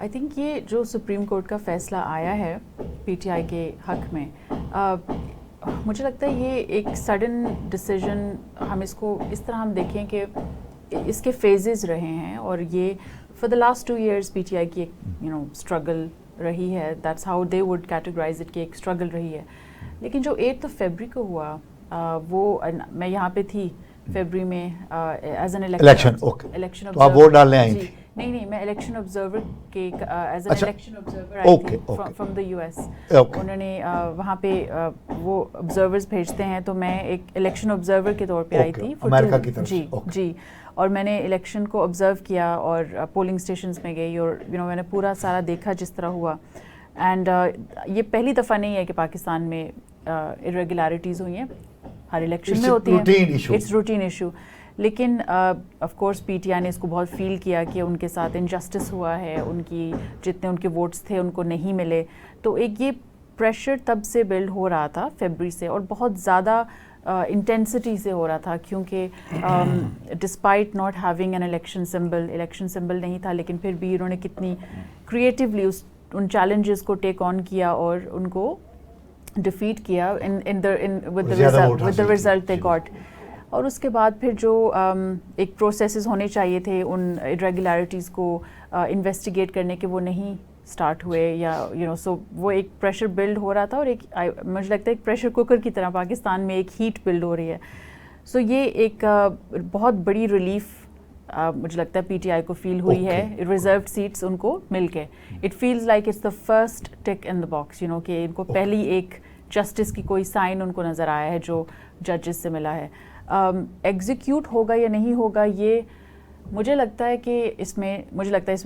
I think یہ جو supreme court کا فیصلہ آیا ہے پی ٹی آئی کے حق میں، مجھے لگتا ہے یہ ایک سڈن ڈیسیژن، ہم اس کو اس طرح ہم دیکھیں کہ اس کے فیزز رہے ہیں، اور یہ for the last 2 years PTI کی ایک اسٹرگل رہی ہے. That's how they would categorise it کہ ایک اسٹرگل رہی ہے. لیکن جو 8 فیبری کو ہوا، وہ میں یہاں پہ تھی فیبری میں ایز این الیکشن تو آپ ووٹ ڈالنے آئی تھی؟ نہیں، میں الیکشن آبزرور کے ایز این الیکشن آبزرور آئی تھی فرام دا یو ایس. انہوں نے وہاں پہ وہ آبزرورز بھیجتے ہیں، تو میں ایک الیکشن آبزرور کے طور پہ آئی تھی امریکہ کی طرف. جی، اور میں نے الیکشن کو آبزرو کیا اور پولنگ اسٹیشنز میں گئی، اور میں نے پورا سارا دیکھا جس طرح ہوا. اینڈ یہ پہلی دفعہ نہیں ہے کہ پاکستان میں irregularities ہوئی ہیں، ہر الیکشن میں ہوتی ہیں، اٹس روٹین ایشو. لیکن of course P T I نے اس کو بہت فیل کیا کہ ان کے ساتھ انجسٹس ہوا ہے، ان کی جتنے ان کے ووٹس تھے ان کو نہیں ملے. تو ایک یہ پریشر تب سے بلڈ ہو رہا تھا فیبری سے، اور بہت زیادہ انٹینسٹی سے ہو رہا تھا، کیونکہ despite not having an election symbol نہیں تھا، لیکن پھر بھی انہوں نے کتنی کریٹیولی ان چیلنجز کو ٹیک آن کیا اور ان کو ڈیفیٹ کیا with the result they got. اور اس کے بعد پھر جو ایک پروسیسز ہونے چاہیے تھے ان irregularities کو انویسٹیگیٹ کرنے کے، وہ نہیں اسٹارٹ ہوئے، یا سو وہ ایک پریشر بلڈ ہو رہا تھا، اور ایک مجھے لگتا ہے ایک پریشر کوکر کی طرح پاکستان میں ایک ہیٹ بلڈ ہو رہی ہے. سو یہ ایک بہت بڑی ریلیف مجھے لگتا ہے پی ٹی آئی کو فیل ہوئی ہے، ریزروڈ سیٹس ان کو مل کے. It feels like it's the first tick in the box, کہ ان کو پہلی ایک جسٹس کی کوئی سائن ان کو نظر آیا ہے جو ججز سے ملا ہے. ایگزیکیوٹ ہوگا یا نہیں ہوگا، یہ مجھے لگتا ہے کہ اس میں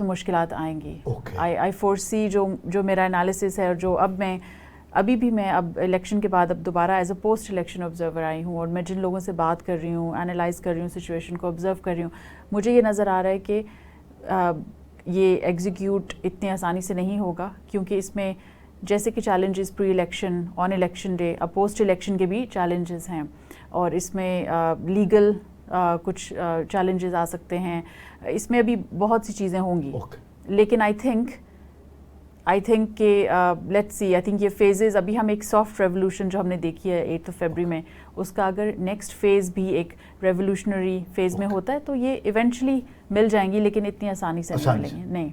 مشکلات آئیں گی. آئی فور سی جو میرا انالیسس ہے، اور جو ابھی بھی میں اب الیکشن کے بعد اب دوبارہ as a post election observer آئی ہوں، اور میں جن لوگوں سے بات کر رہی ہوں، انالائز کر رہی ہوں سچویشن کو، آبزرو کر رہی ہوں، مجھے یہ نظر آ رہا ہے کہ یہ ایگزیکیوٹ اتنی آسانی سے نہیں ہوگا، کیونکہ اس میں جیسے کہ چیلنجز پری الیکشن، آن الیکشن ڈے، اب پوسٹ الیکشن کے بھی چیلنجز ہیں، اور اس میں لیگل کچھ چیلنجز آ سکتے ہیں. اس میں ابھی بہت سی چیزیں ہوں گی. لیکن آئی تھنک کہ لیٹس سی، آئی تھنک یہ فیزز، ابھی ہم ایک سافٹ ریولیوشن جو ہم نے دیکھی ہے 8 فیبری میں، اس کا اگر نیکسٹ فیز بھی ایک ریولیوشنری فیز میں ہوتا ہے تو یہ ایونچولی مل جائیں گی، لیکن اتنی آسانی سے نہیں ملیں گے. نہیں.